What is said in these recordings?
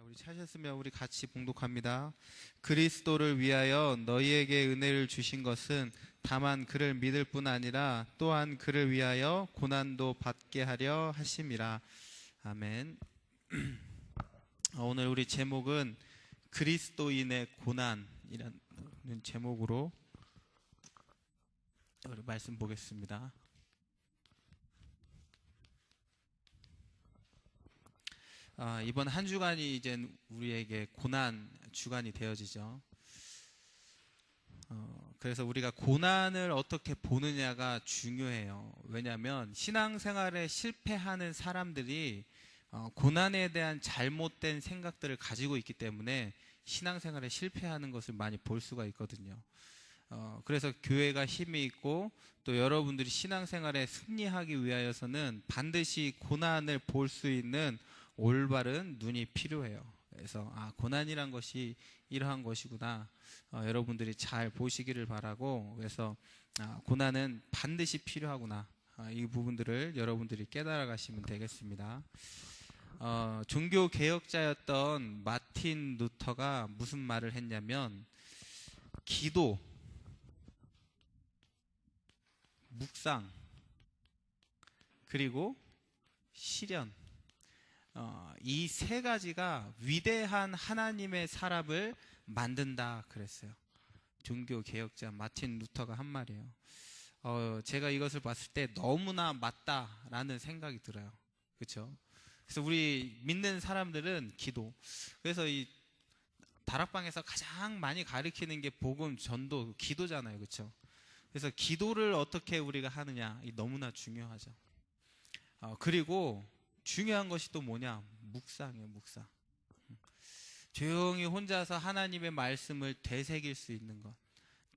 우리 찾으셨으면 우리 같이 봉독합니다. 그리스도를 위하여 너희에게 은혜를 주신 것은 다만 그를 믿을 뿐 아니라 또한 그를 위하여 고난도 받게 하려 하심이라. 아멘. 오늘 우리 제목은 그리스도인의 고난이라는 제목으로 우리 말씀 보겠습니다. 이번 한 주간이 이제 우리에게 고난 주간이 되어지죠. 그래서 우리가 고난을 어떻게 보느냐가 중요해요. 왜냐하면 신앙생활에 실패하는 사람들이 고난에 대한 잘못된 생각들을 가지고 있기 때문에 신앙생활에 실패하는 것을 많이 볼 수가 있거든요. 그래서 교회가 힘이 있고 또 여러분들이 신앙생활에 승리하기 위하여서는 반드시 고난을 볼 수 있는 올바른 눈이 필요해요. 그래서 고난이란 것이 이러한 것이구나, 여러분들이 잘 보시기를 바라고, 그래서 고난은 반드시 필요하구나, 이 부분들을 여러분들이 깨달아 가시면 되겠습니다. 종교 개혁자였던 마틴 루터가 무슨 말을 했냐면, 기도, 묵상, 그리고 실현, 이 세 가지가 위대한 하나님의 사람을 만든다 그랬어요. 종교 개혁자 마틴 루터가 한 말이에요. 제가 이것을 봤을 때 너무나 맞다라는 생각이 들어요. 그렇죠? 그래서 우리 믿는 사람들은 기도, 그래서 이 다락방에서 가장 많이 가르치는 게 복음, 전도, 기도잖아요. 그렇죠? 그래서 기도를 어떻게 우리가 하느냐, 이 너무나 중요하죠. 그리고 중요한 것이 또 뭐냐? 묵상이에요. 묵상. 조용히 혼자서 하나님의 말씀을 되새길 수 있는 것,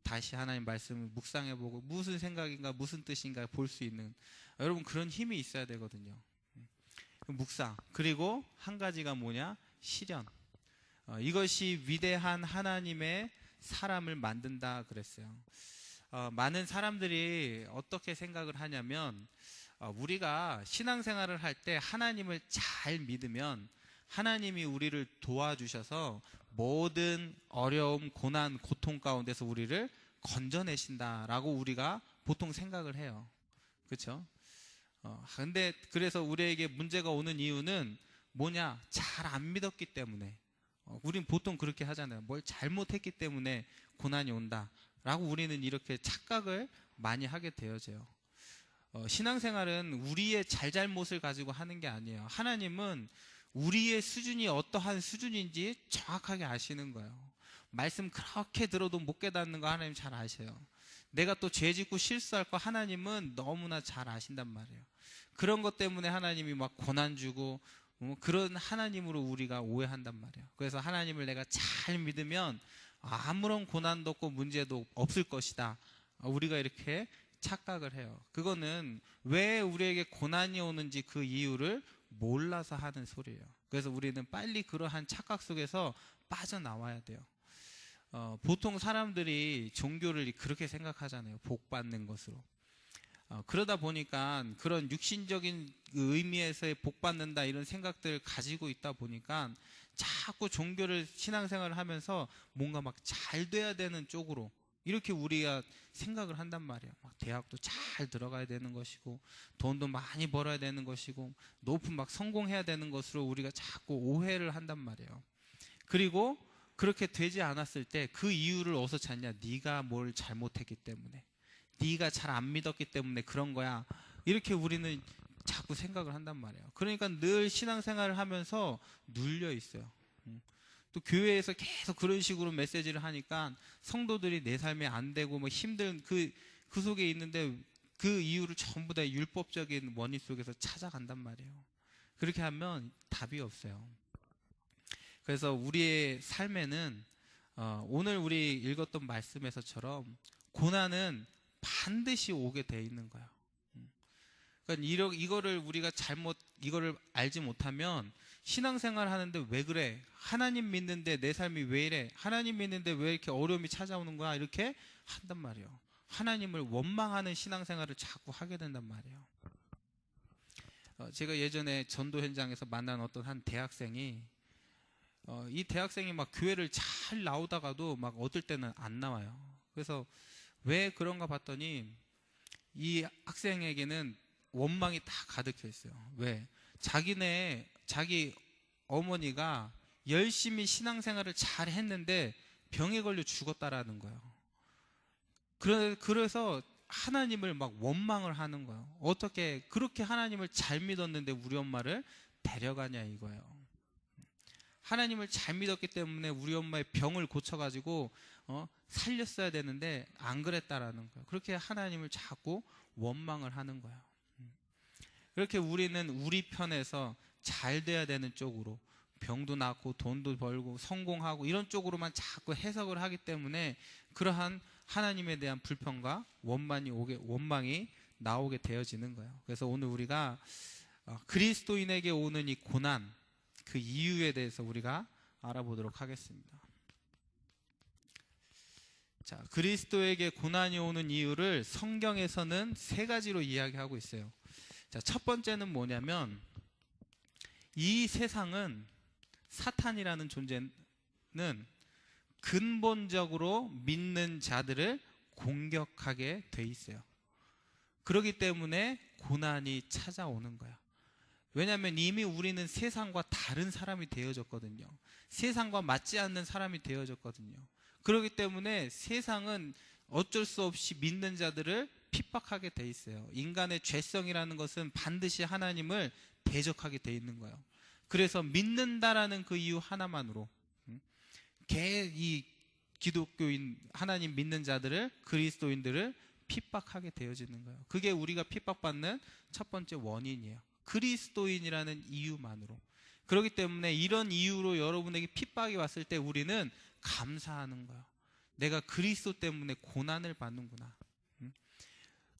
다시 하나님 말씀을 묵상해보고 무슨 생각인가 무슨 뜻인가 볼 수 있는, 여러분 그런 힘이 있어야 되거든요. 묵상, 그리고 한 가지가 뭐냐? 실현. 이것이 위대한 하나님의 사람을 만든다 그랬어요. 많은 사람들이 어떻게 생각을 하냐면, 우리가 신앙생활을 할 때 하나님을 잘 믿으면 하나님이 우리를 도와주셔서 모든 어려움, 고난, 고통 가운데서 우리를 건져내신다라고 우리가 보통 생각을 해요. 그렇죠? 근데 그래서 우리에게 문제가 오는 이유는 뭐냐? 잘 안 믿었기 때문에. 우린 보통 그렇게 하잖아요. 뭘 잘못했기 때문에 고난이 온다라고 우리는 이렇게 착각을 많이 하게 되어져요. 신앙생활은 우리의 잘잘못을 가지고 하는 게 아니에요. 하나님은 우리의 수준이 어떠한 수준인지 정확하게 아시는 거예요. 말씀 그렇게 들어도 못 깨닫는 거 하나님 잘 아셔요. 내가 또 죄 짓고 실수할 거 하나님은 너무나 잘 아신단 말이에요. 그런 것 때문에 하나님이 막 고난 주고 그런 하나님으로 우리가 오해한단 말이에요. 그래서 하나님을 내가 잘 믿으면 아무런 고난도 없고 문제도 없을 것이다, 우리가 이렇게 착각을 해요. 그거는 왜 우리에게 고난이 오는지 그 이유를 몰라서 하는 소리예요. 그래서 우리는 빨리 그러한 착각 속에서 빠져나와야 돼요. 보통 사람들이 종교를 그렇게 생각하잖아요. 복 받는 것으로. 그러다 보니까 그런 육신적인 의미에서의 복 받는다 이런 생각들을 가지고 있다 보니까 자꾸 종교를, 신앙생활을 하면서 뭔가 막 잘 돼야 되는 쪽으로 이렇게 우리가 생각을 한단 말이에요. 막 대학도 잘 들어가야 되는 것이고 돈도 많이 벌어야 되는 것이고 높은 막 성공해야 되는 것으로 우리가 자꾸 오해를 한단 말이에요. 그리고 그렇게 되지 않았을 때 그 이유를 어디서 찾냐? 네가 뭘 잘못했기 때문에, 네가 잘 안 믿었기 때문에 그런 거야, 이렇게 우리는 자꾸 생각을 한단 말이에요. 그러니까 늘 신앙생활을 하면서 눌려 있어요. 또 교회에서 계속 그런 식으로 메시지를 하니까 성도들이 내 삶에 안 되고 뭐 힘든 그 속에 있는데 그 이유를 전부 다 율법적인 원인 속에서 찾아간단 말이에요. 그렇게 하면 답이 없어요. 그래서 우리의 삶에는 오늘 우리 읽었던 말씀에서처럼 고난은 반드시 오게 돼 있는 거예요. 그러니까 이거를 우리가 이거를 알지 못하면 신앙생활 하는데 왜 그래? 하나님 믿는데 내 삶이 왜 이래? 하나님 믿는데 왜 이렇게 어려움이 찾아오는 거야? 이렇게 한단 말이에요. 하나님을 원망하는 신앙생활을 자꾸 하게 된단 말이에요. 제가 예전에 전도 현장에서 만난 어떤 한 대학생이 이 대학생이 막 교회를 잘 나오다가도 막 어떨 때는 안 나와요. 그래서 왜 그런가 봤더니 이 학생에게는 원망이 다 가득해 있어요. 왜? 자기 어머니가 열심히 신앙생활을 잘 했는데 병에 걸려 죽었다라는 거예요. 그래서 하나님을 막 원망을 하는 거예요. 어떻게 그렇게 하나님을 잘 믿었는데 우리 엄마를 데려가냐 이거예요. 하나님을 잘 믿었기 때문에 우리 엄마의 병을 고쳐가지고 살렸어야 되는데 안 그랬다라는 거예요. 그렇게 하나님을 자꾸 원망을 하는 거예요. 그렇게 우리는 우리 편에서 잘 돼야 되는 쪽으로, 병도 낫고 돈도 벌고 성공하고 이런 쪽으로만 자꾸 해석을 하기 때문에 그러한 하나님에 대한 불평과 원망이 나오게 되어지는 거예요. 그래서 오늘 우리가 그리스도인에게 오는 이 고난, 그 이유에 대해서 우리가 알아보도록 하겠습니다. 자, 그리스도에게 고난이 오는 이유를 성경에서는 세 가지로 이야기하고 있어요. 자, 첫 번째는 뭐냐면 이 세상은, 사탄이라는 존재는 근본적으로 믿는 자들을 공격하게 돼 있어요. 그렇기 때문에 고난이 찾아오는 거야. 왜냐하면 이미 우리는 세상과 다른 사람이 되어졌거든요. 세상과 맞지 않는 사람이 되어졌거든요. 그렇기 때문에 세상은 어쩔 수 없이 믿는 자들을 핍박하게 돼 있어요. 인간의 죄성이라는 것은 반드시 하나님을 대적하게 돼 있는 거예요. 그래서 믿는다라는 그 이유 하나만으로 이 기독교인, 하나님 믿는 자들을, 그리스도인들을 핍박하게 되어지는 거예요. 그게 우리가 핍박받는 첫 번째 원인이에요. 그리스도인이라는 이유만으로. 그렇기 때문에 이런 이유로 여러분에게 핍박이 왔을 때 우리는 감사하는 거예요. 내가 그리스도 때문에 고난을 받는구나.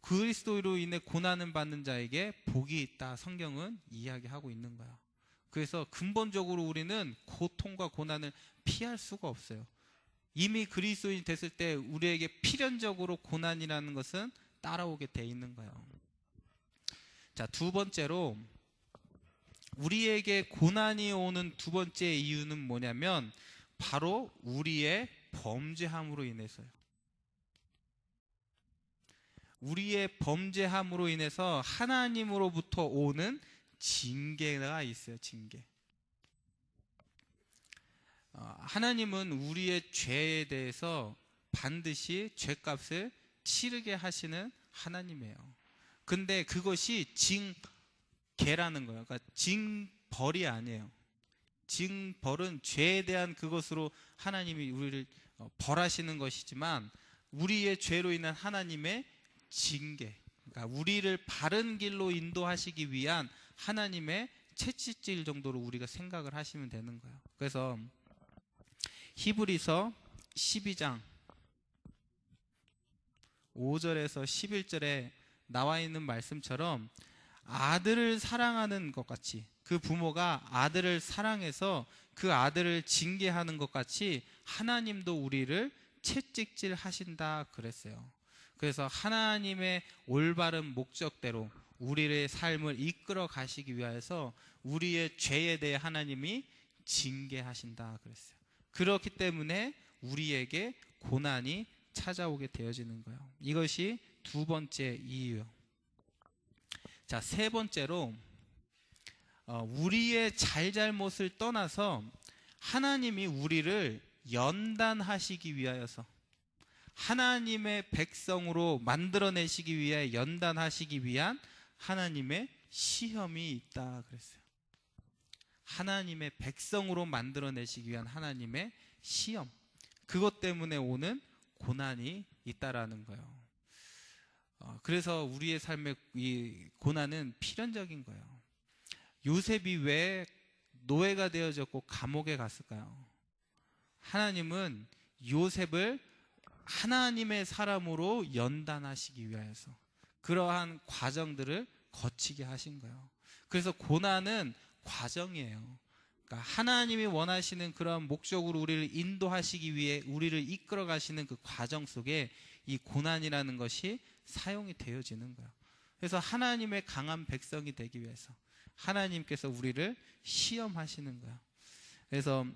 그리스도로 인해 고난을 받는 자에게 복이 있다, 성경은 이야기하고 있는 거예요. 그래서 근본적으로 우리는 고통과 고난을 피할 수가 없어요. 이미 그리스도인이 됐을 때 우리에게 필연적으로 고난이라는 것은 따라오게 돼 있는 거예요. 자, 두 번째로 우리에게 고난이 오는 두 번째 이유는 뭐냐면 바로 우리의 범죄함으로 인해서요. 우리의 범죄함으로 인해서 하나님으로부터 오는 징계가 있어요. 징계. 하나님은 우리의 죄에 대해서 반드시 죄값을 치르게 하시는 하나님이에요. 근데 그것이 징계라는 거예요. 그러니까 징벌이 아니에요. 징벌은 죄에 대한 그것으로 하나님이 우리를 벌하시는 것이지만, 우리의 죄로 인한 하나님의 징계, 그러니까 우리를 바른 길로 인도하시기 위한 하나님의 채찍질 정도로 우리가 생각을 하시면 되는 거예요. 그래서 히브리서 12장 5절에서 11절에 나와 있는 말씀처럼 아들을 사랑하는 것 같이, 그 부모가 아들을 사랑해서 그 아들을 징계하는 것 같이 하나님도 우리를 채찍질 하신다 그랬어요. 그래서 하나님의 올바른 목적대로 우리의 삶을 이끌어 가시기 위해서 우리의 죄에 대해 하나님이 징계하신다 그랬어요. 그렇기 때문에 우리에게 고난이 찾아오게 되어지는 거예요. 이것이 두 번째 이유요. 자, 세 번째로 우리의 잘잘못을 떠나서 하나님이 우리를 연단하시기 위하여서, 하나님의 백성으로 만들어내시기 위해 연단하시기 위한 하나님의 시험이 있다 그랬어요. 하나님의 백성으로 만들어내시기 위한 하나님의 시험, 그것 때문에 오는 고난이 있다라는 거예요. 그래서 우리의 삶의 이 고난은 필연적인 거예요. 요셉이 왜 노예가 되어졌고 감옥에 갔을까요? 하나님은 요셉을 하나님의 사람으로 연단하시기 위하여서 그러한 과정들을 거치게 하신 거예요. 그래서 고난은 과정이에요. 그러니까 하나님이 원하시는 그런 목적으로 우리를 인도하시기 위해 우리를 이끌어 가시는 그 과정 속에 이 고난이라는 것이 사용이 되어지는 거예요. 그래서 하나님의 강한 백성이 되기 위해서 하나님께서 우리를 시험하시는 거예요. 그래서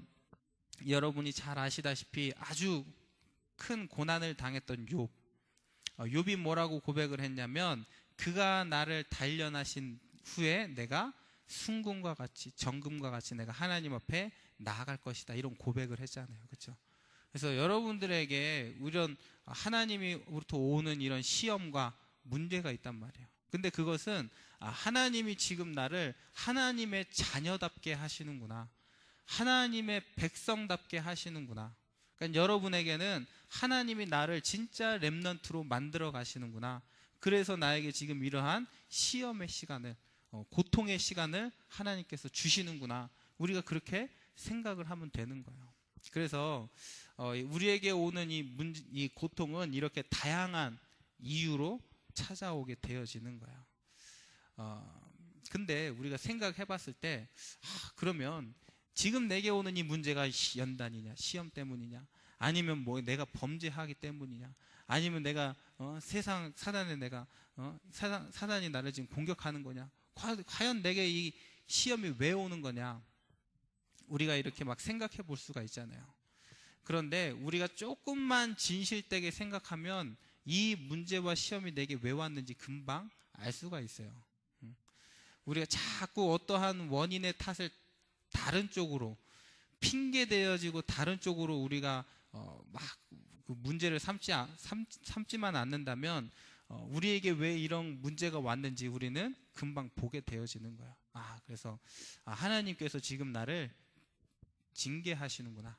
여러분이 잘 아시다시피 아주 큰 고난을 당했던 욥. 욥이 뭐라고 고백을 했냐면, 그가 나를 단련하신 후에 내가 순금과 같이, 정금과 같이 내가 하나님 앞에 나아갈 것이다, 이런 고백을 했잖아요. 그렇죠? 그래서 여러분들에게 이런 하나님으로부터 오는 이런 시험과 문제가 있단 말이에요. 근데 그것은 하나님이 지금 나를 하나님의 자녀답게 하시는구나, 하나님의 백성답게 하시는구나. 그러니까 여러분에게는 하나님이 나를 진짜 렘넌트로 만들어 가시는구나. 그래서 나에게 지금 이러한 시험의 시간을, 고통의 시간을 하나님께서 주시는구나. 우리가 그렇게 생각을 하면 되는 거예요. 그래서 우리에게 오는 이 고통은 이렇게 다양한 이유로 찾아오게 되어지는 거예요. 근데 우리가 생각해 봤을 때, 그러면 지금 내게 오는 이 문제가 연단이냐, 시험 때문이냐, 아니면 뭐 내가 범죄하기 때문이냐, 아니면 내가 세상 사단에 내가 사단이 나를 지금 공격하는 거냐, 과연 내게 이 시험이 왜 오는 거냐, 우리가 이렇게 막 생각해 볼 수가 있잖아요. 그런데 우리가 조금만 진실되게 생각하면 이 문제와 시험이 내게 왜 왔는지 금방 알 수가 있어요. 우리가 자꾸 어떠한 원인의 탓을 다른 쪽으로 핑계대어지고 다른 쪽으로 우리가 막 그 문제를 삼지만 않는다면 우리에게 왜 이런 문제가 왔는지 우리는 금방 보게 되어지는 거예요. 그래서 하나님께서 지금 나를 징계하시는구나,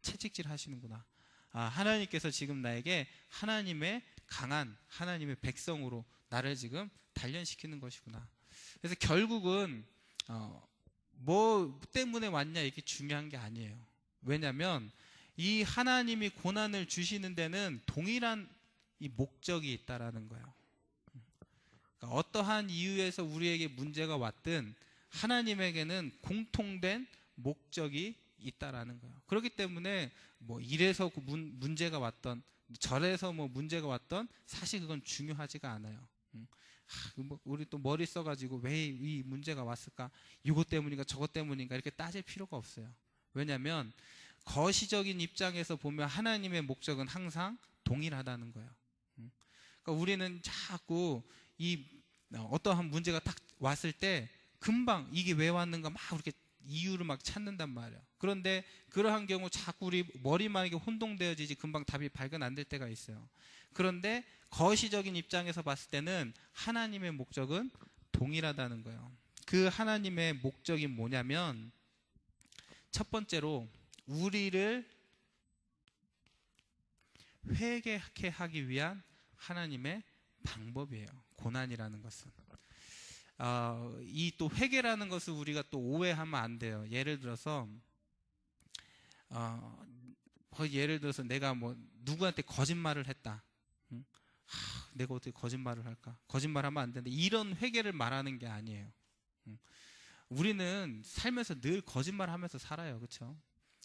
채찍질 하시는구나, 하나님께서 지금 나에게 하나님의 강한 하나님의 백성으로 나를 지금 단련시키는 것이구나. 그래서 결국은 뭐 때문에 왔냐, 이게 중요한 게 아니에요. 왜냐하면 이 하나님이 고난을 주시는 데는 동일한 이 목적이 있다라는 거예요. 그러니까 어떠한 이유에서 우리에게 문제가 왔든 하나님에게는 공통된 목적이 있다라는 거예요. 그렇기 때문에 뭐 이래서 문제가 왔던, 저래서 뭐 문제가 왔던, 사실 그건 중요하지가 않아요. 우리 또 머리 써가지고 왜 이 문제가 왔을까, 이것 때문인가 저것 때문인가 이렇게 따질 필요가 없어요. 왜냐하면 거시적인 입장에서 보면 하나님의 목적은 항상 동일하다는 거예요. 그러니까 우리는 자꾸 어떠한 문제가 딱 왔을 때 금방 이게 왜 왔는가 막 이렇게 이유를 막 찾는단 말이에요. 그런데 그러한 경우 자꾸 우리 머리만 이게 혼동되어지지 금방 답이 발견 안 될 때가 있어요. 그런데 거시적인 입장에서 봤을 때는 하나님의 목적은 동일하다는 거예요. 그 하나님의 목적이 뭐냐면, 첫 번째로 우리를 회개하게 하기 위한 하나님의 방법이에요. 고난이라는 것은. 이 또 회개라는 것을 우리가 또 오해하면 안 돼요. 예를 들어서 내가 뭐 누구한테 거짓말을 했다. 내가 어떻게 거짓말을 할까? 거짓말하면 안 되는데, 이런 회개를 말하는 게 아니에요. 우리는 살면서 늘 거짓말하면서 살아요, 그렇죠?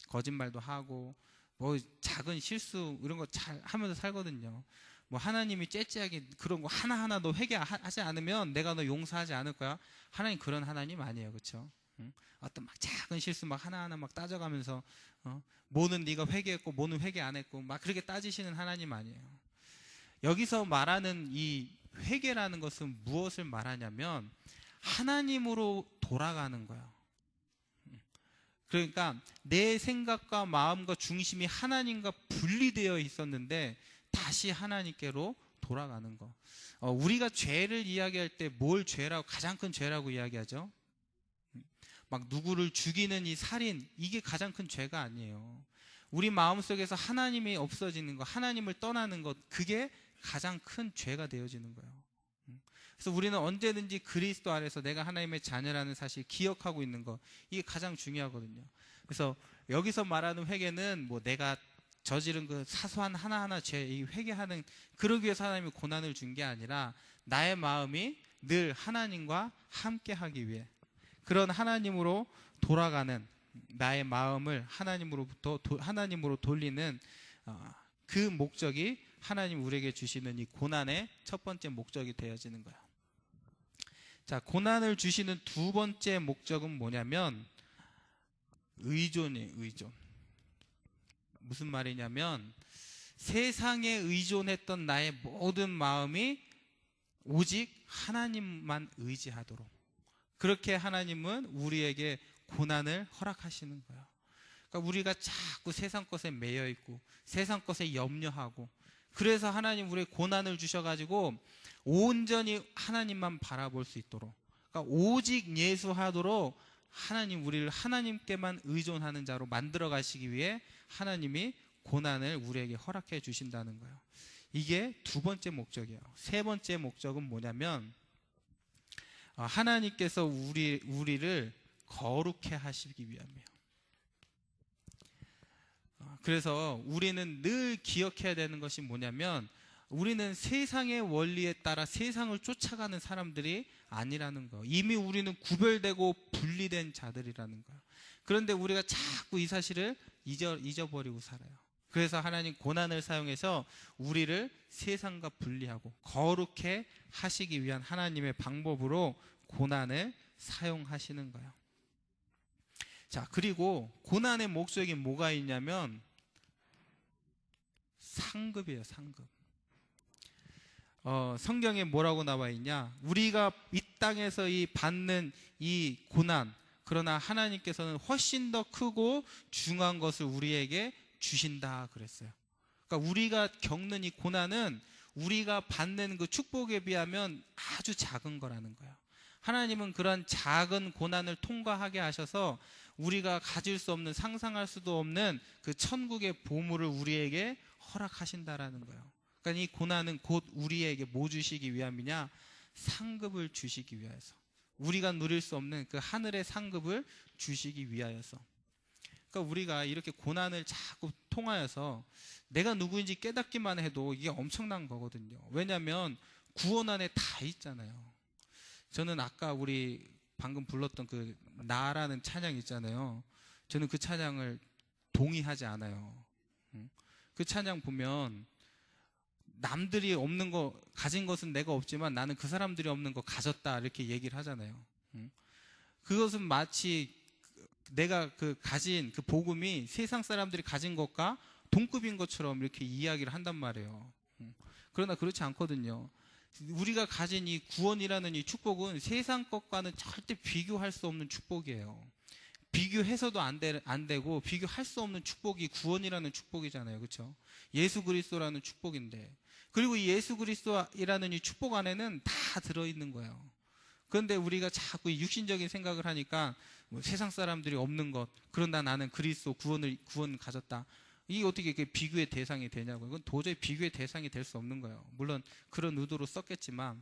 거짓말도 하고 뭐 작은 실수 이런 거 잘 하면서 살거든요. 뭐 하나님이 째째하게 그런 거 하나하나 너 회개하지 않으면 내가 너 용서하지 않을 거야. 하나님 그런 하나님 아니에요, 그렇죠? 어떤 막 작은 실수 막 하나하나 막 따져가면서 뭐는 네가 회개했고 뭐는 회개 안 했고 막 그렇게 따지시는 하나님 아니에요. 여기서 말하는 이 회개라는 것은 무엇을 말하냐면 하나님으로 돌아가는 거예요. 그러니까 내 생각과 마음과 중심이 하나님과 분리되어 있었는데 다시 하나님께로 돌아가는 거. 우리가 죄를 이야기할 때 뭘 죄라고, 가장 큰 죄라고 이야기하죠? 막 누구를 죽이는 이 살인, 이게 가장 큰 죄가 아니에요. 우리 마음속에서 하나님이 없어지는 것, 하나님을 떠나는 것, 그게 가장 큰 죄가 되어지는 거예요. 그래서 우리는 언제든지 그리스도 안에서 내가 하나님의 자녀라는 사실 기억하고 있는 것, 이게 가장 중요하거든요. 그래서 여기서 말하는 회개는 뭐 내가 저지른 그 사소한 하나하나 죄, 이 회개하는, 그러기 위해서 하나님이 고난을 준 게 아니라 나의 마음이 늘 하나님과 함께 하기 위해, 그런 하나님으로 돌아가는 나의 마음을 하나님으로 돌리는 그 목적이 하나님 우리에게 주시는 이 고난의 첫 번째 목적이 되어지는 거예요. 자, 고난을 주시는 두 번째 목적은 뭐냐면 의존이에요. 의존. 무슨 말이냐면 세상에 의존했던 나의 모든 마음이 오직 하나님만 의지하도록, 그렇게 하나님은 우리에게 고난을 허락하시는 거예요. 그러니까 우리가 자꾸 세상 것에 매여 있고 세상 것에 염려하고, 그래서 하나님 우리에게 고난을 주셔가지고 온전히 하나님만 바라볼 수 있도록, 그러니까 오직 예수하도록 하나님 우리를 하나님께만 의존하는 자로 만들어 가시기 위해 하나님이 고난을 우리에게 허락해 주신다는 거예요. 이게 두 번째 목적이에요. 세 번째 목적은 뭐냐면 하나님께서 우리를 거룩해 하시기 위함이에요. 그래서 우리는 늘 기억해야 되는 것이 뭐냐면 우리는 세상의 원리에 따라 세상을 쫓아가는 사람들이 아니라는 거예요. 이미 우리는 구별되고 분리된 자들이라는 거예요. 그런데 우리가 자꾸 이 사실을 잊어버리고 살아요. 그래서 하나님 고난을 사용해서 우리를 세상과 분리하고 거룩해 하시기 위한 하나님의 방법으로 고난을 사용하시는 거예요. 자, 그리고 고난의 목적이 뭐가 있냐면 상급이에요. 상급. 성경에 뭐라고 나와 있냐? 우리가 이 땅에서 받는 이 고난, 그러나 하나님께서는 훨씬 더 크고 중요한 것을 우리에게 주신다 그랬어요. 그러니까 우리가 겪는 이 고난은 우리가 받는 그 축복에 비하면 아주 작은 거라는 거예요. 하나님은 그런 작은 고난을 통과하게 하셔서 우리가 가질 수 없는, 상상할 수도 없는 그 천국의 보물을 우리에게 허락하신다라는 거예요. 그러니까 이 고난은 곧 우리에게 뭐 주시기 위함이냐? 상급을 주시기 위하여서, 우리가 누릴 수 없는 그 하늘의 상급을 주시기 위하여서. 그러니까 우리가 이렇게 고난을 자꾸 통하여서 내가 누구인지 깨닫기만 해도 이게 엄청난 거거든요. 왜냐하면 구원 안에 다 있잖아요. 저는 아까 우리 방금 불렀던 그 나라는 찬양 있잖아요. 저는 그 찬양을 동의하지 않아요. 그 찬양 보면 남들이 없는 거 가진 것은 내가 없지만 나는 그 사람들이 없는 거 가졌다, 이렇게 얘기를 하잖아요. 그것은 마치 내가 가진 그 복음이 세상 사람들이 가진 것과 동급인 것처럼 이렇게 이야기를 한단 말이에요. 그러나 그렇지 않거든요. 우리가 가진 이 구원이라는 이 축복은 세상 것과는 절대 비교할 수 없는 축복이에요. 비교해서도 안 되고 비교할 수 없는 축복이 구원이라는 축복이잖아요. 그렇죠? 예수 그리스도라는 축복인데, 그리고 이 예수 그리스도라는 이 축복 안에는 다 들어있는 거예요. 그런데 우리가 자꾸 육신적인 생각을 하니까 뭐 세상 사람들이 없는 것, 그런다 나는 그리스도 구원 가졌다, 이게 어떻게 비교의 대상이 되냐고요. 이건 도저히 비교의 대상이 될 수 없는 거예요. 물론 그런 의도로 썼겠지만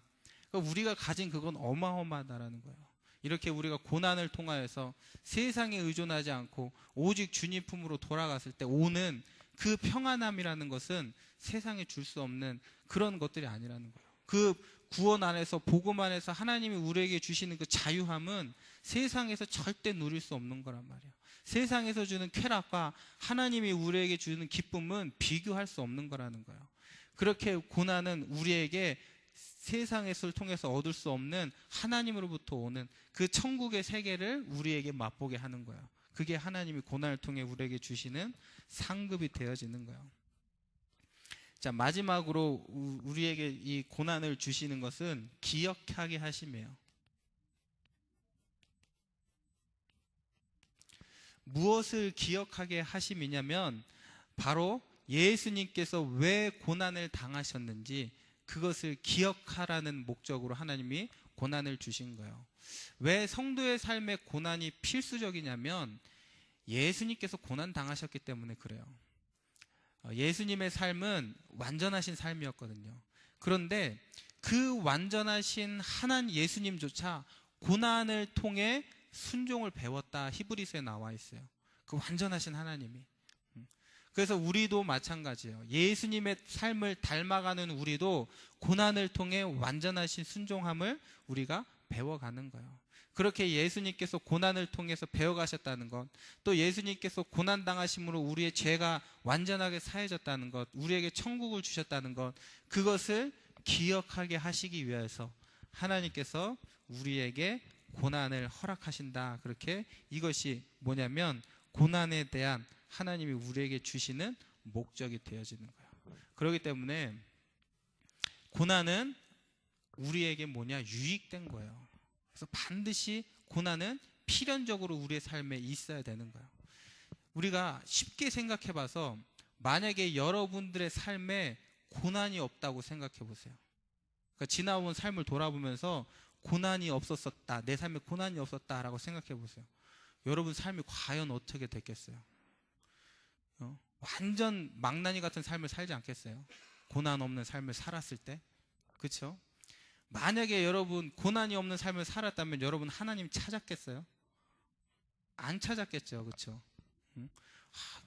그러니까 우리가 가진 그건 어마어마하다라는 거예요. 이렇게 우리가 고난을 통하여서 세상에 의존하지 않고 오직 주님 품으로 돌아갔을 때 오는 그 평안함이라는 것은 세상에 줄 수 없는 그런 것들이 아니라는 거예요. 그 구원 안에서, 복음 안에서 하나님이 우리에게 주시는 그 자유함은 세상에서 절대 누릴 수 없는 거란 말이에요. 세상에서 주는 쾌락과 하나님이 우리에게 주는 기쁨은 비교할 수 없는 거라는 거예요. 그렇게 고난은 우리에게 세상에서 통해서 얻을 수 없는 하나님으로부터 오는 그 천국의 세계를 우리에게 맛보게 하는 거예요. 그게 하나님이 고난을 통해 우리에게 주시는 상급이 되어지는 거예요. 자, 마지막으로 우리에게 이 고난을 주시는 것은 기억하게 하심이에요. 무엇을 기억하게 하심이냐면 바로 예수님께서 왜 고난을 당하셨는지 그것을 기억하라는 목적으로 하나님이 고난을 주신 거예요. 왜 성도의 삶에 고난이 필수적이냐면 예수님께서 고난 당하셨기 때문에 그래요. 예수님의 삶은 완전하신 삶이었거든요. 그런데 그 완전하신 하나님 예수님조차 고난을 통해 순종을 배웠다, 히브리서에 나와 있어요. 그 완전하신 하나님이. 그래서 우리도 마찬가지예요. 예수님의 삶을 닮아가는 우리도 고난을 통해 완전하신 순종함을 우리가 배워가는 거예요. 그렇게 예수님께서 고난을 통해서 배워가셨다는 것, 또 예수님께서 고난당하심으로 우리의 죄가 완전하게 사해졌다는 것, 우리에게 천국을 주셨다는 것, 그것을 기억하게 하시기 위해서 하나님께서 우리에게 고난을 허락하신다. 그렇게 이것이 뭐냐면 고난에 대한 하나님이 우리에게 주시는 목적이 되어지는 거예요. 그렇기 때문에 고난은 우리에게 뭐냐? 유익된 거예요. 그래서 반드시 고난은 필연적으로 우리의 삶에 있어야 되는 거예요. 우리가 쉽게 생각해 봐서 만약에 여러분들의 삶에 고난이 없다고 생각해 보세요. 그러니까 지나온 삶을 돌아보면서 고난이 없었다, 내 삶에 고난이 없었다라고 생각해 보세요. 여러분 삶이 과연 어떻게 됐겠어요? 완전 망나니 같은 삶을 살지 않겠어요? 고난 없는 삶을 살았을 때. 그렇죠? 만약에 여러분 고난이 없는 삶을 살았다면 여러분 하나님 찾았겠어요? 안 찾았겠죠. 그렇죠?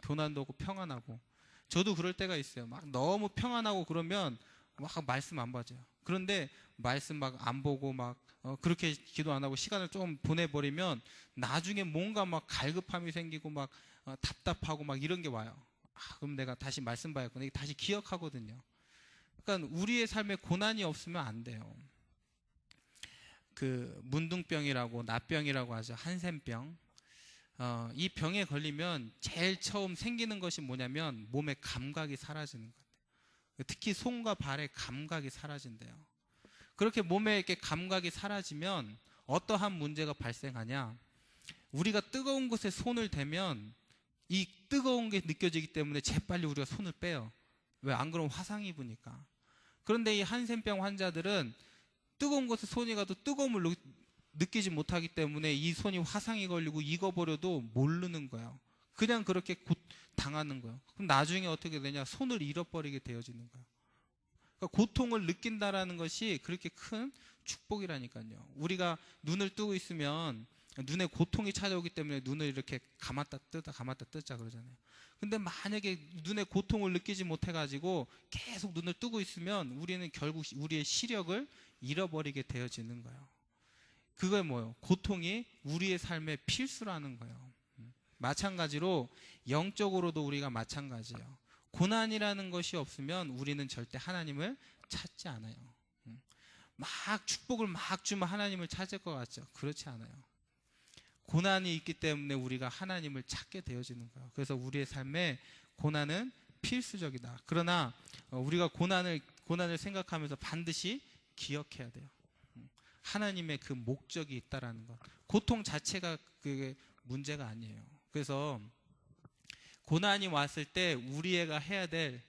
교난도 없고 평안하고. 저도 그럴 때가 있어요. 막 너무 평안하고 그러면 막 말씀 안 봐줘요. 그런데 말씀 막 안 보고 막 그렇게 기도 안 하고 시간을 좀 보내버리면 나중에 뭔가 막 갈급함이 생기고 막 답답하고 막 이런 게 와요. 그럼 내가 다시 말씀 봐야겠구나. 다시 기억하거든요. 그러니까 우리의 삶에 고난이 없으면 안 돼요. 그 문둥병이라고 납병이라고 하죠. 한센병. 이 병에 걸리면 제일 처음 생기는 것이 뭐냐면 몸의 감각이 사라지는 거예요. 특히 손과 발의 감각이 사라진대요. 그렇게 몸에 이렇게 감각이 사라지면 어떠한 문제가 발생하냐? 우리가 뜨거운 곳에 손을 대면 이 뜨거운 게 느껴지기 때문에 재빨리 우리가 손을 빼요. 왜? 안 그러면 화상 입으니까. 그런데 이 한센병 환자들은 뜨거운 곳에 손이 가도 뜨거움을 느끼지 못하기 때문에 이 손이 화상이 걸리고 익어버려도 모르는 거예요. 그냥 그렇게 당하는 거예요. 그럼 나중에 어떻게 되냐? 손을 잃어버리게 되어지는 거예요. 그러니까 고통을 느낀다라는 것이 그렇게 큰 축복이라니까요. 우리가 눈을 뜨고 있으면 눈에 고통이 찾아오기 때문에 눈을 이렇게 감았다 뜨자 그러잖아요. 근데 만약에 눈에 고통을 느끼지 못해가지고 계속 눈을 뜨고 있으면 우리는 결국 우리의 시력을 잃어버리게 되어지는 거예요. 그게 뭐예요? 고통이 우리의 삶의 필수라는 거예요. 마찬가지로 영적으로도 우리가 마찬가지예요. 고난이라는 것이 없으면 우리는 절대 하나님을 찾지 않아요. 막 축복을 막 주면 하나님을 찾을 것 같죠? 그렇지 않아요. 고난이 있기 때문에 우리가 하나님을 찾게 되어지는 거예요. 그래서 우리의 삶에 고난은 필수적이다. 그러나 우리가 고난을 생각하면서 반드시 기억해야 돼요. 하나님의 그 목적이 있다라는 것. 고통 자체가 그게 문제가 아니에요. 그래서 고난이 왔을 때 우리가 해야 될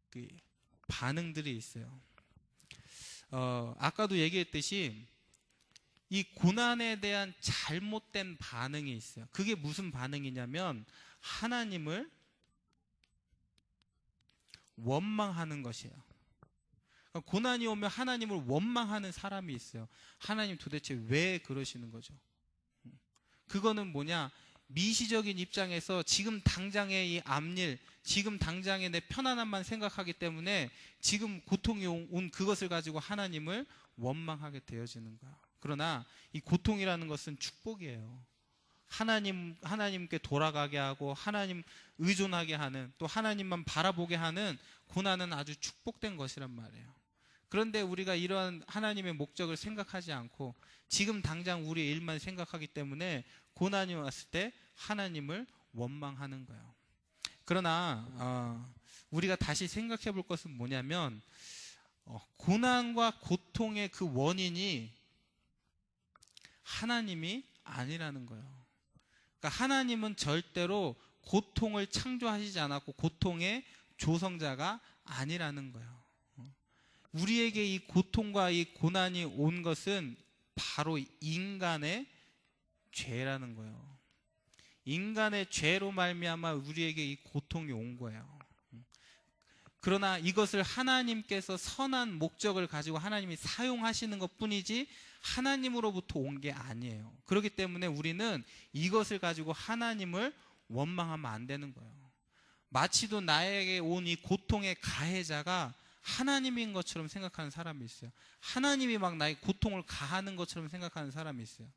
그 반응들이 있어요. 아까도 얘기했듯이 이 고난에 대한 잘못된 반응이 있어요. 그게 무슨 반응이냐면 하나님을 원망하는 것이에요. 그러니까 고난이 오면 하나님을 원망하는 사람이 있어요. 하나님 도대체 왜 그러시는 거죠? 그거는 뭐냐? 미시적인 입장에서 지금 당장의 이 앞일, 지금 당장의 내 편안함만 생각하기 때문에 지금 고통이 온 그것을 가지고 하나님을 원망하게 되어지는 거야. 그러나 이 고통이라는 것은 축복이에요. 하나님께 돌아가게 하고 하나님 의존하게 하는, 또 하나님만 바라보게 하는 고난은 아주 축복된 것이란 말이에요. 그런데 우리가 이러한 하나님의 목적을 생각하지 않고 지금 당장 우리의 일만 생각하기 때문에 고난이 왔을 때 하나님을 원망하는 거예요. 그러나 우리가 다시 생각해 볼 것은 뭐냐면 고난과 고통의 그 원인이 하나님이 아니라는 거예요. 그러니까 하나님은 절대로 고통을 창조하시지 않았고 고통의 조성자가 아니라는 거예요. 우리에게 이 고통과 이 고난이 온 것은 바로 인간의 죄라는 거예요. 인간의 죄로 말미암아 우리에게 이 고통이 온 거예요. 그러나 이것을 하나님께서 선한 목적을 가지고 하나님이 사용하시는 것뿐이지 하나님으로부터 온 게 아니에요. 그렇기 때문에 우리는 이것을 가지고 하나님을 원망하면 안 되는 거예요. 마치도 나에게 온 이 고통의 가해자가 하나님인 것처럼 생각하는 사람이 있어요. 하나님이 막 나의 고통을 가하는 것처럼 생각하는 사람이 있어요.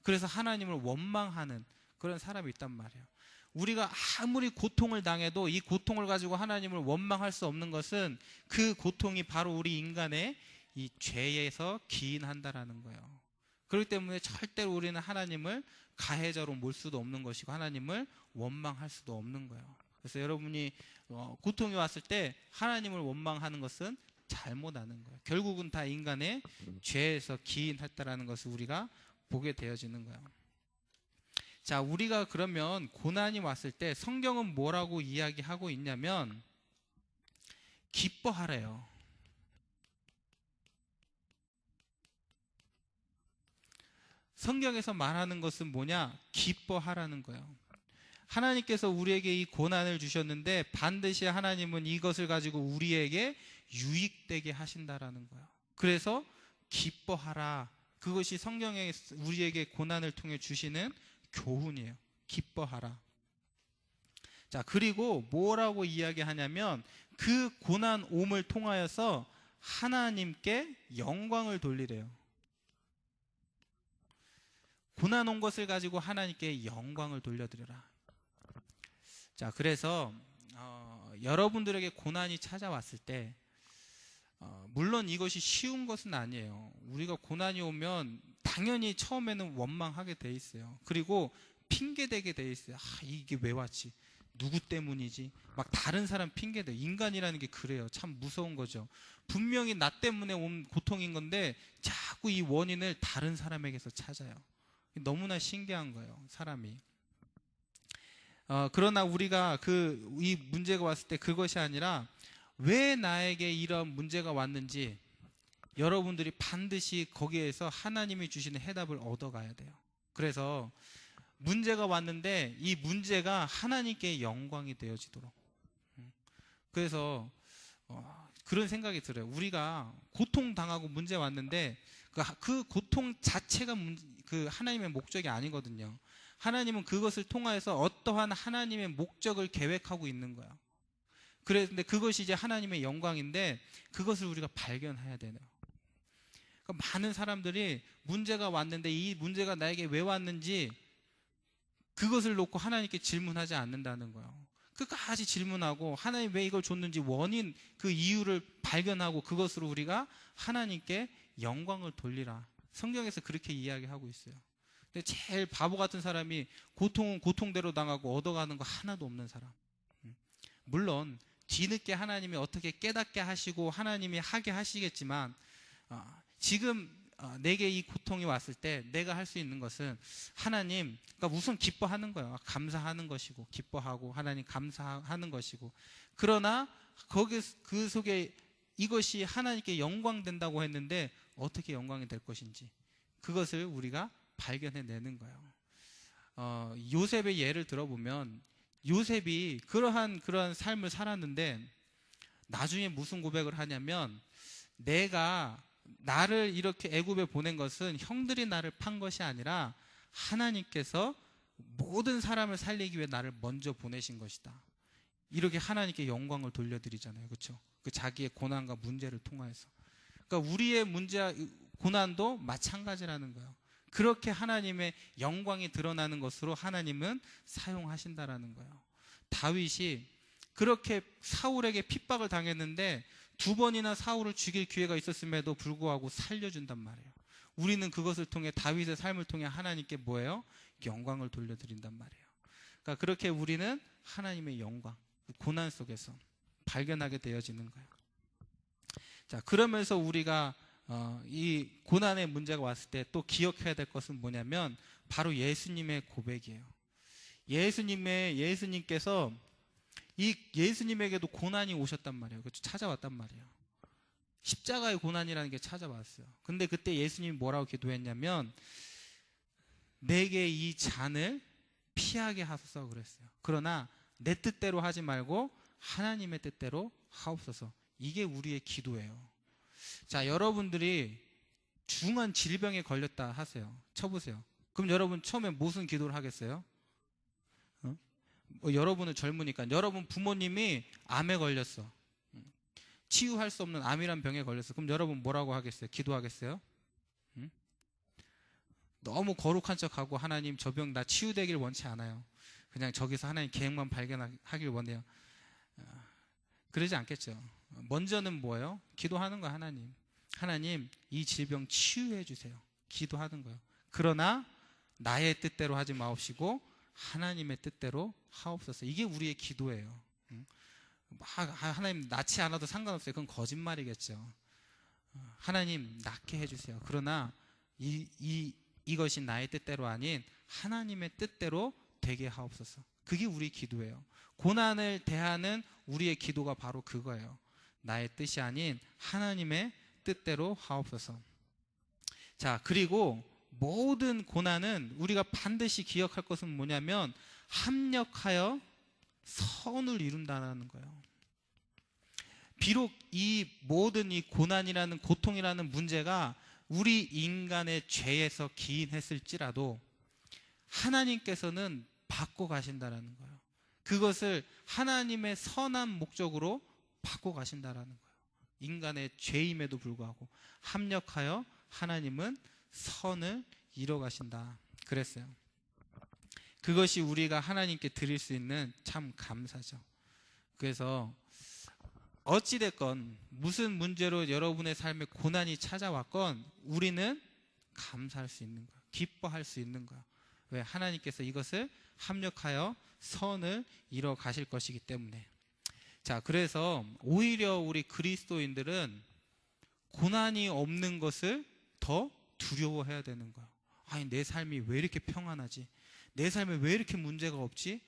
그래서 하나님을 원망하는 그런 사람이 있단 말이에요. 우리가 아무리 고통을 당해도 이 고통을 가지고 하나님을 원망할 수 없는 것은 그 고통이 바로 우리 인간의 이 죄에서 기인한다라는 거예요. 그렇기 때문에 절대로 우리는 하나님을 가해자로 몰 수도 없는 것이고 하나님을 원망할 수도 없는 거예요. 그래서 여러분이 고통이 왔을 때 하나님을 원망하는 것은 잘못하는 거예요. 결국은 다 인간의 죄에서 기인했다라는 것을 우리가 보게 되어지는 거예요. 자, 우리가 그러면 고난이 왔을 때 성경은 뭐라고 이야기하고 있냐면 기뻐하래요. 성경에서 말하는 것은 뭐냐? 기뻐하라는 거예요. 하나님께서 우리에게 이 고난을 주셨는데 반드시 하나님은 이것을 가지고 우리에게 유익되게 하신다라는 거예요. 그래서 기뻐하라. 그것이 성경에 우리에게 고난을 통해 주시는 교훈이에요. 기뻐하라. 자, 그리고 뭐라고 이야기하냐면 그 고난 옴을 통하여서 하나님께 영광을 돌리래요. 고난 온 것을 가지고 하나님께 영광을 돌려드려라. 자, 그래서 여러분들에게 고난이 찾아왔을 때 물론 이것이 쉬운 것은 아니에요. 우리가 고난이 오면 당연히 처음에는 원망하게 돼 있어요. 그리고 핑계대게 돼 있어요. 이게 왜 왔지? 누구 때문이지? 막 다른 사람 핑계대. 인간이라는 게 그래요. 참 무서운 거죠. 분명히 나 때문에 온 고통인 건데 자꾸 이 원인을 다른 사람에게서 찾아요. 너무나 신기한 거예요, 사람이. 그러나 우리가 이 문제가 왔을 때 그것이 아니라 왜 나에게 이런 문제가 왔는지 여러분들이 반드시 거기에서 하나님이 주시는 해답을 얻어가야 돼요. 그래서 문제가 왔는데 이 문제가 하나님께 영광이 되어지도록. 그래서 그런 생각이 들어요. 우리가 고통당하고 문제 왔는데 그 고통 자체가 그 하나님의 목적이 아니거든요. 하나님은 그것을 통하여서 어떠한 하나님의 목적을 계획하고 있는 거야. 그런데 그것이 이제 하나님의 영광인데 그것을 우리가 발견해야 되네요. 그러니까 많은 사람들이 문제가 왔는데 이 문제가 나에게 왜 왔는지 그것을 놓고 하나님께 질문하지 않는다는 거예요. 끝까지 질문하고 하나님 왜 이걸 줬는지 원인, 그 이유를 발견하고 그것으로 우리가 하나님께 영광을 돌리라. 성경에서 그렇게 이야기하고 있어요. 근데 제일 바보 같은 사람이 고통은 고통대로 당하고 얻어가는 거 하나도 없는 사람. 물론 뒤늦게 하나님이 어떻게 깨닫게 하시고 하나님이 하게 하시겠지만 지금 내게 이 고통이 왔을 때 내가 할 수 있는 것은 하나님, 그러니까 우선 기뻐하는 거예요. 감사하는 것이고 기뻐하고 하나님 감사하는 것이고, 그러나 그 속에 이것이 하나님께 영광된다고 했는데 어떻게 영광이 될 것인지 그것을 우리가 발견해내는 거예요. 요셉의 예를 들어보면 요셉이 그러한 삶을 살았는데 나중에 무슨 고백을 하냐면 내가 나를 이렇게 애굽에 보낸 것은 형들이 나를 판 것이 아니라 하나님께서 모든 사람을 살리기 위해 나를 먼저 보내신 것이다. 이렇게 하나님께 영광을 돌려드리잖아요. 그렇죠? 그 자기의 고난과 문제를 통해서. 그러니까 우리의 문제와 고난도 마찬가지라는 거예요. 그렇게 하나님의 영광이 드러나는 것으로 하나님은 사용하신다라는 거예요. 다윗이 그렇게 사울에게 핍박을 당했는데 2번이나 사울을 죽일 기회가 있었음에도 불구하고 살려준단 말이에요. 우리는 그것을 통해 다윗의 삶을 통해 하나님께 뭐예요? 영광을 돌려드린단 말이에요. 그러니까 그렇게 우리는 하나님의 영광, 고난 속에서 발견하게 되어지는 거예요. 자, 그러면서 우리가 이 고난의 문제가 왔을 때 또 기억해야 될 것은 뭐냐면 바로 예수님의 고백이에요. 예수님께서 이 예수님에게도 고난이 오셨단 말이에요. 그렇죠? 찾아왔단 말이에요. 십자가의 고난이라는 게 찾아왔어요. 근데 그때 예수님이 뭐라고 기도했냐면 내게 이 잔을 피하게 하소서 그랬어요. 그러나 내 뜻대로 하지 말고 하나님의 뜻대로 하옵소서. 이게 우리의 기도예요. 자, 여러분들이 중한 질병에 걸렸다 하세요. 쳐보세요. 그럼 여러분 처음에 무슨 기도를 하겠어요? 여러분은 젊으니까 여러분 부모님이 암에 걸렸어. 치유할 수 없는 암이란 병에 걸렸어. 그럼 여러분 뭐라고 하겠어요? 기도하겠어요? 너무 거룩한 척하고 하나님 저 병 나 치유되길 원치 않아요. 그냥 저기서 하나님 계획만 발견하길 원해요. 그러지 않겠죠. 먼저는 뭐예요? 기도하는 거예요. 하나님 이 질병 치유해 주세요. 기도하는 거예요. 그러나 나의 뜻대로 하지 마옵시고 하나님의 뜻대로 하옵소서. 이게 우리의 기도예요. 하나님 낳지 않아도 상관없어요. 그건 거짓말이겠죠. 하나님 낳게 해주세요. 그러나 이것이 나의 뜻대로 아닌 하나님의 뜻대로 되게 하옵소서. 그게 우리 기도예요. 고난을 대하는 우리의 기도가 바로 그거예요. 나의 뜻이 아닌 하나님의 뜻대로 하옵소서. 자, 그리고 모든 고난은 우리가 반드시 기억할 것은 뭐냐면 합력하여 선을 이룬다는 거예요. 비록 이 모든 이 고난이라는 고통이라는 문제가 우리 인간의 죄에서 기인했을지라도 하나님께서는 바꿔 가신다라는 거예요. 그것을 하나님의 선한 목적으로 바꿔 가신다라는 거예요. 인간의 죄임에도 불구하고 합력하여 하나님은 선을 이뤄 가신다 그랬어요. 그것이 우리가 하나님께 드릴 수 있는 참 감사죠. 그래서 어찌됐건 무슨 문제로 여러분의 삶에 고난이 찾아왔건 우리는 감사할 수 있는 거야. 기뻐할 수 있는 거야. 왜? 하나님께서 이것을 합력하여 선을 이뤄 가실 것이기 때문에. 자, 그래서 오히려 우리 그리스도인들은 고난이 없는 것을 더 두려워해야 되는 거야. 아니, 내 삶이 왜 이렇게 평안하지? 내 삶에 왜 이렇게 문제가 없지?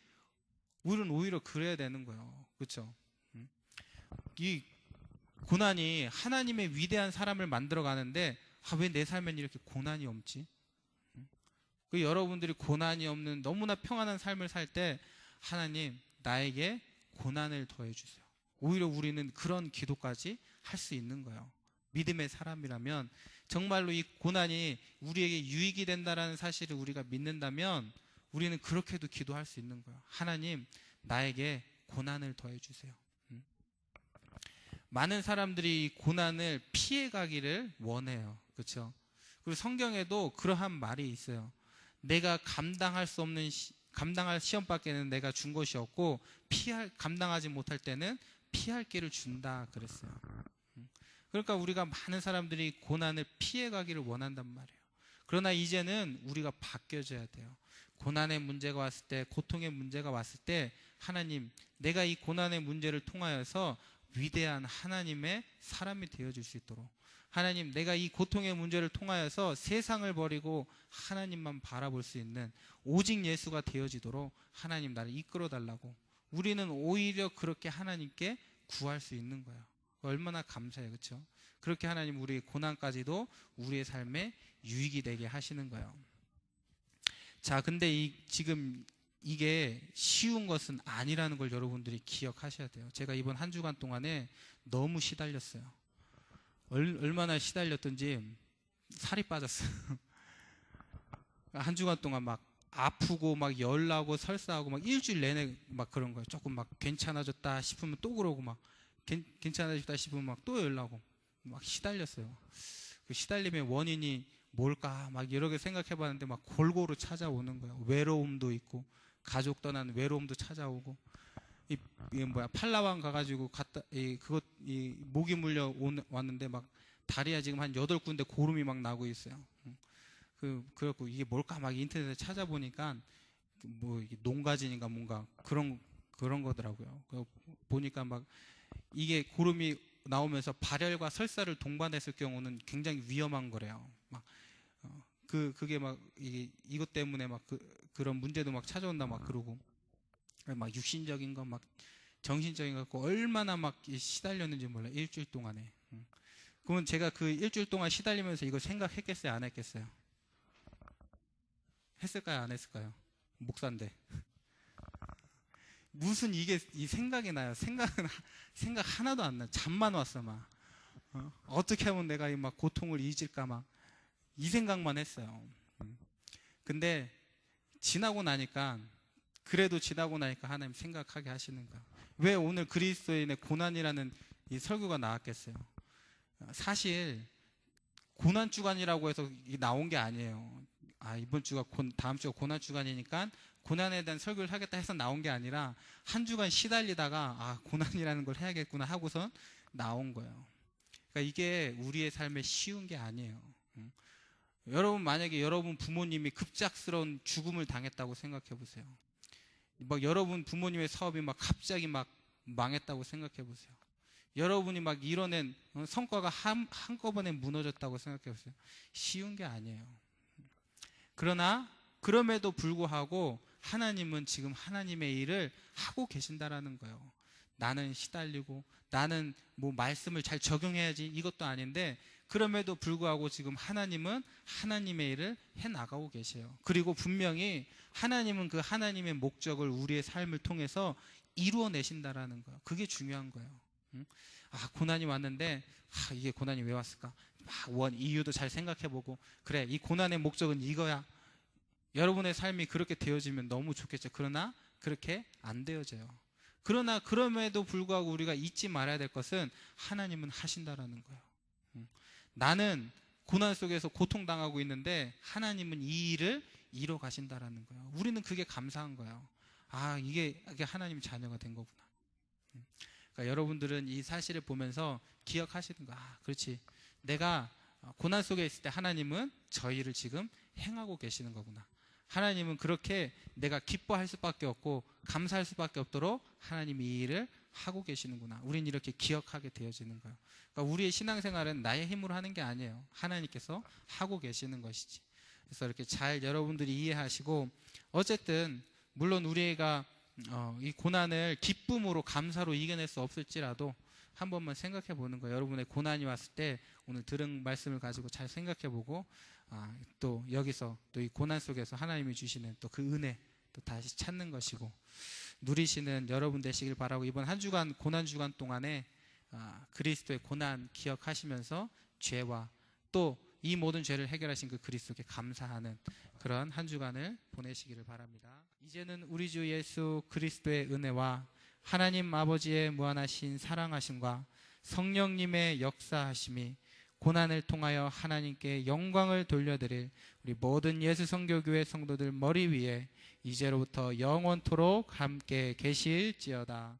우리는 오히려 그래야 되는 거예요. 그렇죠? 이 고난이 하나님의 위대한 사람을 만들어 가는데 왜 내 삶엔 이렇게 고난이 없지? 여러분들이 고난이 없는 너무나 평안한 삶을 살 때 하나님 나에게 고난을 더해 주세요. 오히려 우리는 그런 기도까지 할 수 있는 거예요. 믿음의 사람이라면 정말로 이 고난이 우리에게 유익이 된다라는 사실을 우리가 믿는다면 우리는 그렇게도 기도할 수 있는 거예요. 하나님 나에게 고난을 더해 주세요. 많은 사람들이 이 고난을 피해 가기를 원해요. 그렇죠? 그리고 성경에도 그러한 말이 있어요. 내가 감당할 수 없는 감당할 시험밖에는 내가 준 것이 없고 감당하지 못할 때는 피할 길을 준다 그랬어요. 그러니까 우리가 많은 사람들이 고난을 피해 가기를 원한단 말이에요. 그러나 이제는 우리가 바뀌어져야 돼요. 고난의 문제가 왔을 때, 고통의 문제가 왔을 때 하나님, 내가 이 고난의 문제를 통하여서 위대한 하나님의 사람이 되어줄 수 있도록, 하나님, 내가 이 고통의 문제를 통하여서 세상을 버리고 하나님만 바라볼 수 있는 오직 예수가 되어지도록 하나님 나를 이끌어 달라고, 우리는 오히려 그렇게 하나님께 구할 수 있는 거예요. 얼마나 감사해요. 그렇죠? 그렇게 하나님 우리의 고난까지도 우리의 삶에 유익이 되게 하시는 거예요. 자, 근데 지금 이게 쉬운 것은 아니라는 걸 여러분들이 기억하셔야 돼요. 제가 이번 한 주간 동안에 너무 시달렸어요. 얼마나 시달렸던지 살이 빠졌어요. 한 주간 동안 막 아프고 막 열나고 설사하고 막 일주일 내내 막 그런 거예요. 조금 막 괜찮아졌다 싶으면 또 그러고 막 괜찮아졌다 싶으면 막 또 열나고 막 시달렸어요. 그 시달림의 원인이 뭘까 막 여러 개 생각해 봤는데 막 골고루 찾아오는 거예요. 외로움도 있고 가족 떠난 외로움도 찾아오고, 팔라완 가가지고 모기 물려 왔는데 막 다리에 지금 한 8군데 고름이 막 나고 있어요. 그래갖고 이게 뭘까 막 인터넷에 찾아보니까 이게 농가진인가 뭔가 그런 거더라고요. 보니까 막 이게 고름이 나오면서 발열과 설사를 동반했을 경우는 굉장히 위험한 거래요. 그게 막 이것 때문에 막 그런 문제도 막 찾아온다 막 그러고, 막 육신적인 거 막 정신적인 거 갖고 얼마나 막 시달렸는지 몰라요. 일주일 동안에. 그러면 제가 그 일주일 동안 시달리면서 이거 생각했겠어요? 안 했겠어요? 했을까요? 안 했을까요? 목사인데. 무슨 이 생각이 나요? 생각 하나도 안 나요. 잠만 왔어 막. 어떻게 하면 내가 이 막 고통을 잊을까 막 이 생각만 했어요. 근데 그래도 지나고 나니까 하나님 생각하게 하시는 거야. 왜 오늘 그리스도인의 고난이라는 이 설교가 나왔겠어요? 사실 고난 주간이라고 해서 나온 게 아니에요. 이번 주가 다음 주가 고난 주간이니까 고난에 대한 설교를 하겠다 해서 나온 게 아니라 한 주간 시달리다가 고난이라는 걸 해야겠구나 하고선 나온 거예요. 그러니까 이게 우리의 삶에 쉬운 게 아니에요. 여러분 만약에 여러분 부모님이 급작스러운 죽음을 당했다고 생각해 보세요. 막 여러분 부모님의 사업이 막 갑자기 막 망했다고 생각해 보세요. 여러분이 막 이뤄낸 성과가 한꺼번에 무너졌다고 생각해 보세요. 쉬운 게 아니에요. 그러나 그럼에도 불구하고 하나님은 지금 하나님의 일을 하고 계신다라는 거예요. 나는 시달리고 나는 뭐 말씀을 잘 적용해야지 이것도 아닌데 그럼에도 불구하고 지금 하나님은 하나님의 일을 해나가고 계세요. 그리고 분명히 하나님은 그 하나님의 목적을 우리의 삶을 통해서 이루어내신다라는 거예요. 그게 중요한 거예요. 고난이 왔는데 이게 고난이 왜 왔을까? 이유도 잘 생각해보고 그래 이 고난의 목적은 이거야. 여러분의 삶이 그렇게 되어지면 너무 좋겠죠. 그러나 그렇게 안 되어져요. 그러나 그럼에도 불구하고 우리가 잊지 말아야 될 것은 하나님은 하신다라는 거예요. 나는 고난 속에서 고통당하고 있는데 하나님은 이 일을 이뤄 가신다라는 거예요. 우리는 그게 감사한 거예요. 이게 하나님 자녀가 된 거구나. 그러니까 여러분들은 이 사실을 보면서 기억하시는 거야. 그렇지. 내가 고난 속에 있을 때 하나님은 저 일을 지금 행하고 계시는 거구나. 하나님은 그렇게 내가 기뻐할 수밖에 없고 감사할 수밖에 없도록 하나님이 이 일을 하고 계시는구나. 우린 이렇게 기억하게 되어지는 거예요. 그러니까 우리의 신앙생활은 나의 힘으로 하는 게 아니에요. 하나님께서 하고 계시는 것이지. 그래서 이렇게 잘 여러분들이 이해하시고 어쨌든 물론 우리가 이 고난을 기쁨으로 감사로 이겨낼 수 없을지라도 한 번만 생각해 보는 거예요. 여러분의 고난이 왔을 때 오늘 들은 말씀을 가지고 잘 생각해 보고 또 여기서 또 이 고난 속에서 하나님이 주시는 또 그 은혜 또 다시 찾는 것이고 누리시는 여러분 되시길 바라고 이번 한 주간 고난 주간 동안에 그리스도의 고난 기억하시면서 죄와 또 이 모든 죄를 해결하신 그 그리스도께 감사하는 그런 한 주간을 보내시기를 바랍니다. 이제는 우리 주 예수 그리스도의 은혜와 하나님 아버지의 무한하신 사랑하심과 성령님의 역사하심이 고난을 통하여 하나님께 영광을 돌려드릴 우리 모든 예수 성교교회 성도들 머리 위에 이제로부터 영원토록 함께 계실지어다.